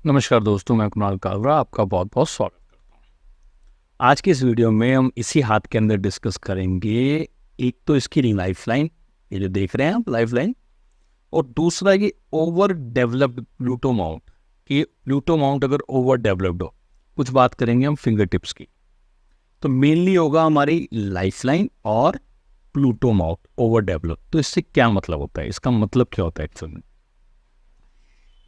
नमस्कार दोस्तों, मैं कुणाल कालरा आपका बहुत बहुत स्वागत करता हूँ। आज की इस वीडियो में हम इसी हाथ के अंदर डिस्कस करेंगे। एक तो इसकी लाइफ लाइन, ये जो देख रहे हैं आप लाइफ लाइन, और दूसरा ये ओवर डेवलप्ड प्लूटो माउंट। कि प्लूटो माउंट अगर ओवर डेवलप्ड हो, कुछ बात करेंगे हम फिंगर टिप्स की। तो मेनली होगा हमारी लाइफ लाइन और प्लूटो माउंट ओवर डेवलप। तो इससे क्या मतलब होता है, इसका मतलब क्या होता है एक्चुअली में?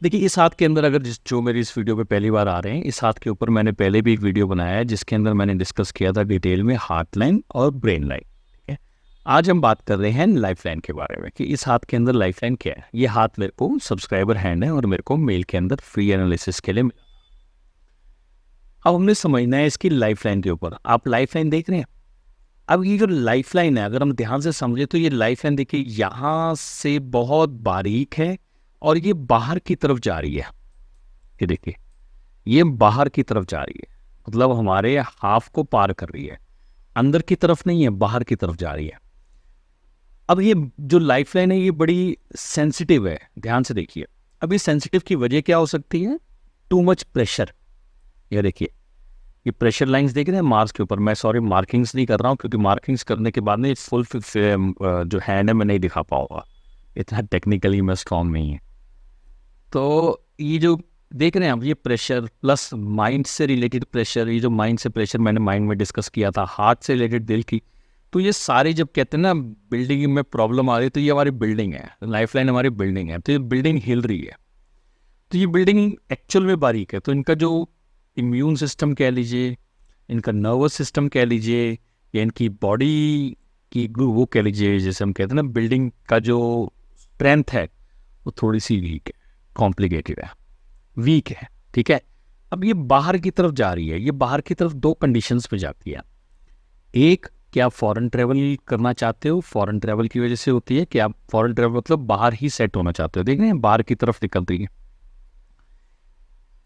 देखिए, इस हाथ के अंदर अगर जो मेरी इस वीडियो पे पहली बार आ रहे हैं, इस हाथ के ऊपर मैंने पहले भी एक वीडियो बनाया है जिसके अंदर मैंने डिस्कस किया था डिटेल में हार्ट लाइन और ब्रेन लाइन। ठीक है, आज हम बात कर रहे हैं लाइफ लाइन के बारे में कि इस हाथ के अंदर लाइफ लाइन क्या है। ये हाथ मेरे को सब्सक्राइबर हैंड है और मेरे को मेल के अंदर फ्री एनालिसिस के लिए मिला। अब हमने समझना है इसकी लाइफ लाइन के ऊपर। आप लाइफ लाइन देख रहे हैं। अब ये जो लाइफ लाइन है, अगर हम ध्यान से समझे तो ये लाइफ लाइन देखिए यहाँ से बहुत बारीक है और ये बाहर की तरफ जा रही है। ये देखिए, ये बाहर की तरफ जा रही है, मतलब हमारे हाफ को पार कर रही है। अंदर की तरफ नहीं है, बाहर की तरफ जा रही है। अब ये जो लाइफ लाइन है ये बड़ी सेंसिटिव है, ध्यान से देखिए। अब ये सेंसिटिव की वजह क्या हो सकती है? Too much pressure. ये देखिए, ये प्रेशर लाइंस देख रहे हैं मार्स के ऊपर। मैं सॉरी मार्किंग्स नहीं कर रहा हूँ क्योंकि मार्किंग्स करने के बाद में फुल जो हैंड है मैं नहीं दिखा पाऊंगा, इतना टेक्निकली मैं स्ट्रॉन्ग नहीं है। तो ये जो देख रहे हैं आप, ये प्रेशर प्लस माइंड से रिलेटेड प्रेशर, ये जो माइंड से प्रेशर मैंने माइंड में डिस्कस किया था, हार्ट से रिलेटेड दिल की। तो ये सारे जब कहते हैं ना बिल्डिंग में प्रॉब्लम आ रही है, तो ये हमारी बिल्डिंग है, लाइफलाइन हमारी बिल्डिंग है। तो ये बिल्डिंग हिल रही है, तो ये बिल्डिंग एक्चुअल में बारीक है। तो इनका जो इम्यून सिस्टम कह लीजिए, इनका नर्वस सिस्टम कह लीजिए, या इनकी बॉडी की वो कह लीजिए, जैसे हम कहते हैं ना बिल्डिंग का जो स्ट्रेंथ है वो थोड़ी सी वीक है, कॉम्प्लिकेटेड है, वीक है। ठीक है, अब ये बाहर की तरफ जा रही है। ये बाहर की तरफ दो कंडीशंस पे जाती है। एक, कि आप फॉरेन ट्रेवल करना चाहते हो। फॉरेन ट्रेवल की वजह से होती है कि आप फॉरेन ट्रेवल मतलब बाहर ही सेट होना चाहते हो। देख रहे हैं बाहर की तरफ निकल रही है।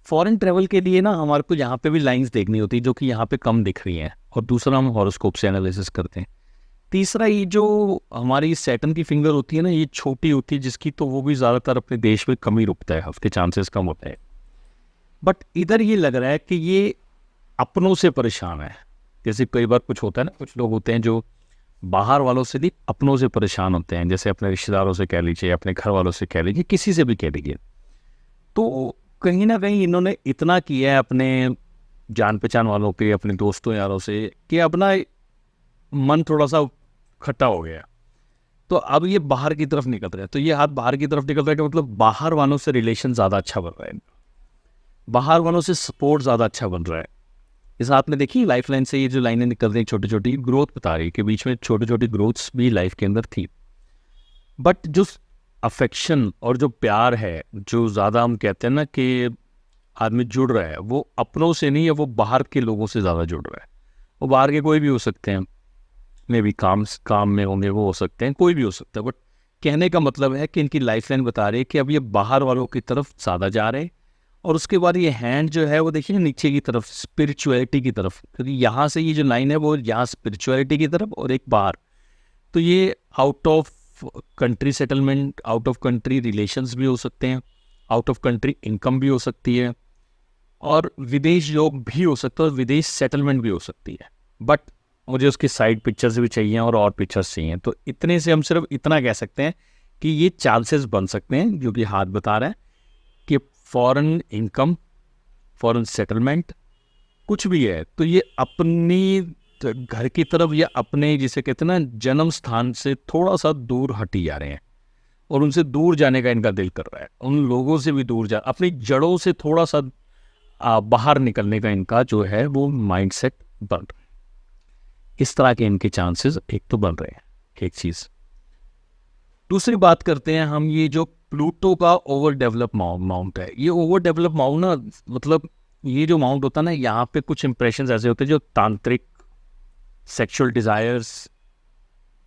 फॉरेन ट्रेवल के लिए ना हमारे को यहाँ पे भी लाइंस देखनी होती है जो कि यहाँ पे कम दिख रही हैं, और दूसरा हम हॉरोस्कोप से एनालिसिस करते हैं। तीसरा, ये जो हमारी सैटर्न की फिंगर होती है ना, ये छोटी होती है जिसकी, तो वो भी ज़्यादातर अपने देश में कम ही रुकता है, उसके चांसेस कम होते हैं। बट इधर ये लग रहा है कि ये अपनों से परेशान है। जैसे कई बार कुछ होता है ना, कुछ लोग होते हैं जो बाहर वालों से नहीं अपनों से परेशान होते हैं, जैसे अपने रिश्तेदारों से कह लीजिए, अपने घर वालों से कह लीजिए, किसी से भी कह लीजिए। तो कहीं ना कहीं इन्होंने इतना किया है अपने जान पहचान वालों के, अपने दोस्तों यारों से, कि अपना मन थोड़ा सा खट्टा हो गया। तो अब ये बाहर की तरफ निकल रहा है। तो ये हाथ बाहर की तरफ निकल रहा है कि मतलब बाहर वालों से रिलेशन ज़्यादा अच्छा बन रहा है, बाहर वालों से सपोर्ट ज़्यादा अच्छा बन रहा है। इस हाथ में देखिए लाइफ लाइन से ये जो लाइनें निकल रही हैं छोटी छोटी, ग्रोथ बता रही है कि बीच में छोटी छोटी ग्रोथ्स भी लाइफ के अंदर थी। बट जो अफेक्शन और जो प्यार है, जो ज़्यादा हम कहते हैं ना कि आदमी जुड़ रहा है, वो अपनों से नहीं है, वो बाहर के लोगों से ज़्यादा जुड़ रहा है। वो बाहर के कोई भी हो सकते हैं, मे भी काम में होंगे, वो हो सकते हैं, कोई भी हो सकता है। बट कहने का मतलब है कि इनकी लाइफ लाइन बता रही है कि अब ये बाहर वालों की तरफ ज़्यादा जा रहे हैं। और उसके बाद ये हैंड जो है वो देखिए नीचे की तरफ, स्पिरिचुअलिटी की तरफ, क्योंकि यहाँ से ये जो लाइन है वो यहाँ स्पिरिचुअलिटी की तरफ और एक बाहर। तो ये out of country settlement, out of country relations भी हो सकते हैं, आउट ऑफ कंट्री इनकम भी हो सकती है, और विदेश योग भी हो सकता है, और विदेश सेटलमेंट भी हो सकती है। बट मुझे उसकी साइड पिक्चर्स भी चाहिए और पिक्चर्स चाहिए। तो इतने से हम सिर्फ इतना कह सकते हैं कि ये चांसेस बन सकते हैं, जो कि हाथ बता रहा है कि फॉरेन इनकम, फॉरेन सेटलमेंट कुछ भी है, तो ये अपनी घर की तरफ या अपने जिसे कहते हैं ना जन्म स्थान से थोड़ा सा दूर हटी जा रहे हैं, और उनसे दूर जाने का इनका दिल कर रहा है। उन लोगों से भी दूर जा, अपनी जड़ों से थोड़ा सा बाहर निकलने का इनका जो है वो माइंडसेट बन रहा है। इस तरह के इनके चांसेस एक तो बन रहे हैं, एक चीज। दूसरी बात करते हैं हम, ये जो प्लूटो का ओवर डेवलप माउंट है, ये ओवर डेवलप माउंट ना, मतलब ये जो माउंट होता है ना, यहाँ पे कुछ इंप्रेशन ऐसे होते हैं जो तांत्रिक, सेक्सुअल डिजायर्स,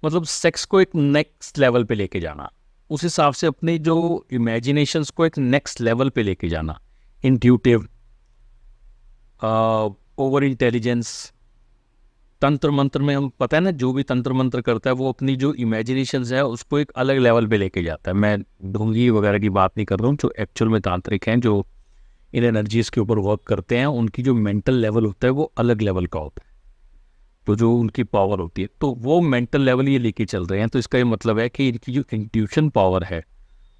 मतलब सेक्स को एक नेक्स्ट लेवल पे लेके जाना, उस हिसाब से अपने जो इमेजिनेशंस को एक नेक्स्ट लेवल पे लेके जाना, इंट्यूटिव, ओवर इंटेलिजेंस। तंत्र मंत्र में हम पता है ना, जो भी तंत्र मंत्र करता है वो अपनी जो इमेजिनेशंस है उसको एक अलग लेवल पे लेके जाता है। मैं ढोंगी वगैरह की बात नहीं कर रहा हूँ, जो एक्चुअल में तांत्रिक हैं, जो इन एनर्जीज़ के ऊपर वर्क करते हैं, उनकी जो मेंटल लेवल होता है वो अलग लेवल का होता है। तो जो उनकी पावर होती है तो वो मेंटल लेवल ये लेके चल रहे हैं। तो इसका ये मतलब है कि इनकी जो इंट्यूशन पावर है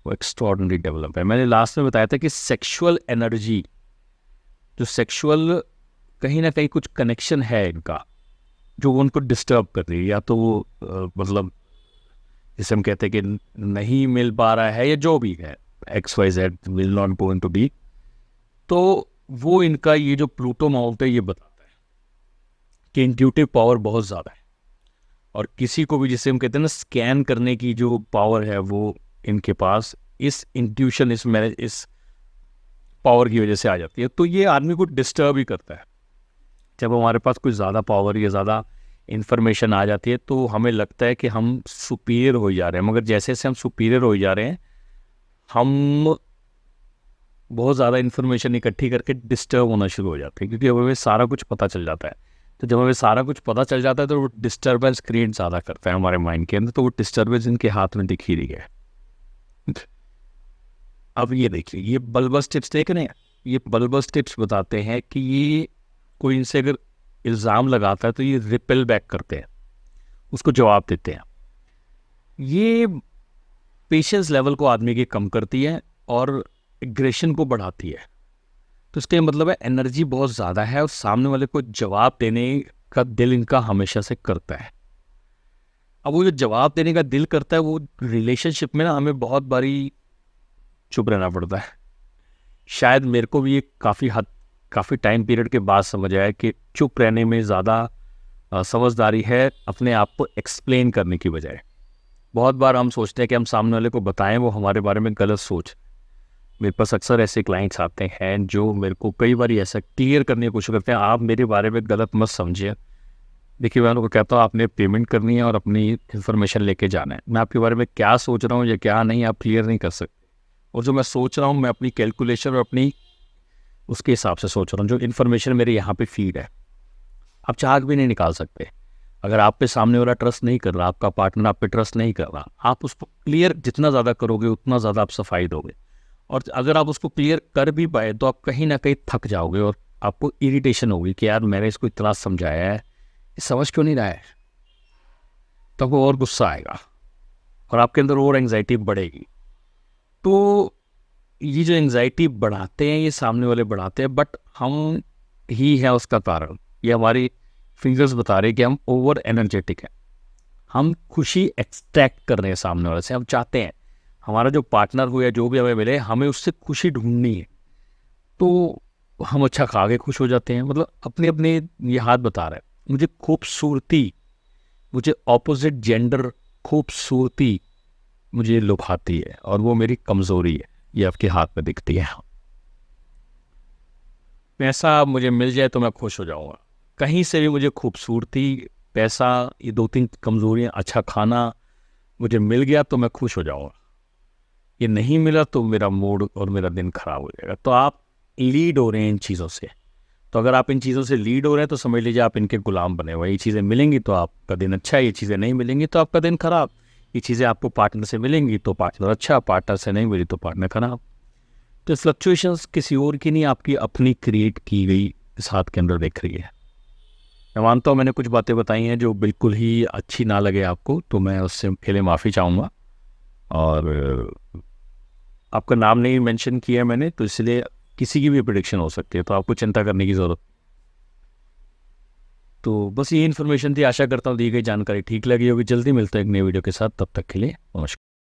वो एक्स्ट्रॉर्डिनरी डेवलप है। मैंने लास्ट में बताया था कि सेक्सुअल एनर्जी, जो सेक्सुअल कहीं ना कहीं कुछ कनेक्शन है इनका जो उनको डिस्टर्ब कर रही है, या तो वो मतलब जिसे हम कहते हैं कि नहीं मिल पा रहा है या जो भी है, XYZ will not go into deep, तो वो इनका ये जो प्लूटो माउंट है ये बताता है कि इंट्यूटिव पावर बहुत ज़्यादा है। और किसी को भी जिसे हम कहते हैं ना स्कैन करने की जो पावर है वो इनके पास इस इंट्यूशन, इस पावर की वजह से आ जाती है। तो ये आदमी को डिस्टर्ब ही करता है। जब हमारे पास कुछ ज़्यादा पावर या ज़्यादा इन्फॉर्मेशन आ जाती है तो हमें लगता है कि हम सुपीरियर हो जा रहे हैं, मगर जैसे जैसे हम सुपीरियर हो जा रहे हैं हम बहुत ज़्यादा इन्फॉर्मेशन इकट्ठी करके डिस्टर्ब होना शुरू हो जाते हैं, क्योंकि अब हमें सारा कुछ पता चल जाता है। तो जब हमें सारा कुछ पता चल जाता है तो वो डिस्टर्बेंस क्रिएट ज़्यादा करता है हमारे माइंड के अंदर। तो वो डिस्टर्बेंस इनके हाथ में दिख ही रही है। अब ये देखिए, ये बल्बस टिप्स देख रहे हैं, ये बल्बस टिप्स बताते हैं कि ये कोई इनसे अगर इल्ज़ाम लगाता है तो ये रिपेल बैक करते हैं, उसको जवाब देते हैं। ये पेशेंस लेवल को आदमी की कम करती है और एग्रेशन को बढ़ाती है। तो इसका मतलब है एनर्जी बहुत ज़्यादा है और सामने वाले को जवाब देने का दिल इनका हमेशा से करता है। अब वो जो जवाब देने का दिल करता है वो रिलेशनशिप में ना हमें बहुत बारी चुप रहना पड़ता है। शायद मेरे को भी ये काफ़ी टाइम पीरियड के बाद समझ आया कि चुप रहने में ज़्यादा समझदारी है अपने आप को एक्सप्लेन करने की बजाय। बहुत बार हम सोचते हैं कि हम सामने वाले को बताएं, वो हमारे बारे में गलत सोच। मेरे पास अक्सर ऐसे क्लाइंट्स आते हैं जो मेरे को कई बार ऐसा क्लियर करने की कोशिश करते हैं, आप मेरे बारे में गलत मत समझिए। देखिए, मैं उनको कहता हूँ आपने पेमेंट करनी है और अपनी इन्फॉर्मेशन लेके जाना है। मैं आपके बारे में क्या सोच रहा हूँ या क्या नहीं आप क्लियर नहीं कर सकते। और जो मैं सोच रहा हूँ मैं अपनी कैलकुलेशन और अपनी उसके हिसाब से सोच रहा हूँ। जो इन्फॉर्मेशन मेरे यहाँ पे फीड है आप चाह के भी नहीं निकाल सकते। अगर आप पे सामने वाला ट्रस्ट नहीं कर रहा, आपका पार्टनर आप पे ट्रस्ट नहीं कर रहा, आप उसको क्लियर जितना ज़्यादा करोगे उतना ज़्यादा आप सफाई दोगे। और अगर आप उसको क्लियर कर भी पाए तो आप कहीं ना कहीं थक जाओगे और आपको इरिटेशन होगी कि यार मैंने इसको इतना समझाया है, ये समझ क्यों नहीं रहा है। तो आपको और गुस्सा आएगा और आपके अंदर और एंग्जाइटी बढ़ेगी। तो ये जो एंग्जाइटी बढ़ाते हैं ये सामने वाले बढ़ाते हैं, बट हम ही है उसका कारण। ये हमारी फिंगर्स बता रहे हैं कि हम ओवर एनर्जेटिक हैं। हम खुशी एक्सट्रैक्ट कर रहे हैं सामने वाले से। हम चाहते हैं हमारा जो पार्टनर हो या जो भी हमें मिले हमें उससे खुशी ढूंढनी है। तो हम अच्छा खा के खुश हो जाते हैं। मतलब अपने अपने ये हाथ बता रहा है मुझे खूबसूरती, मुझे ऑपोजिट जेंडर खूबसूरती मुझे लुभाती है और वो मेरी कमज़ोरी है, ये आपके हाथ में दिखती है। पैसा मुझे मिल जाए तो मैं खुश हो जाऊँगा। कहीं से भी मुझे खूबसूरती, पैसा, ये 2-3 कमज़ोरियाँ, अच्छा खाना मुझे मिल गया तो मैं खुश हो जाऊँगा। ये नहीं मिला तो मेरा मूड और मेरा दिन खराब हो जाएगा। तो आप लीड हो रहे हैं इन चीज़ों से। तो अगर आप इन चीज़ों से लीड हो रहे हैं तो समझ लीजिए आप इनके गुलाम बने हुए। ये चीज़ें मिलेंगी तो आपका दिन अच्छा है, ये चीज़ें नहीं मिलेंगी तो आपका दिन खराब। ये चीज़ें आपको पार्टनर से मिलेंगी तो पार्टनर अच्छा, पार्टनर से नहीं मिली तो पार्टनर खराब। तो फ्लक्चुएशंस किसी और की नहीं, आपकी अपनी क्रिएट की गई इस हाथ के अंदर दिख रही है। मैं मानता हूँ मैंने कुछ बातें बताई हैं जो बिल्कुल ही अच्छी ना लगे आपको, तो मैं उससे के लिए माफ़ी चाहूँगा। और आपका नाम नहीं मेंशन किया मैंने, तो इसलिए किसी की भी प्रेडिक्शन हो सकती है, तो आपको चिंता करने की ज़रूरत। तो बस ये इन्फॉर्मेशन थी। आशा करता हूँ दी गई जानकारी ठीक लगी होगी। जल्दी मिलते हैं एक नई वीडियो के साथ, तब तक के लिए नमस्कार।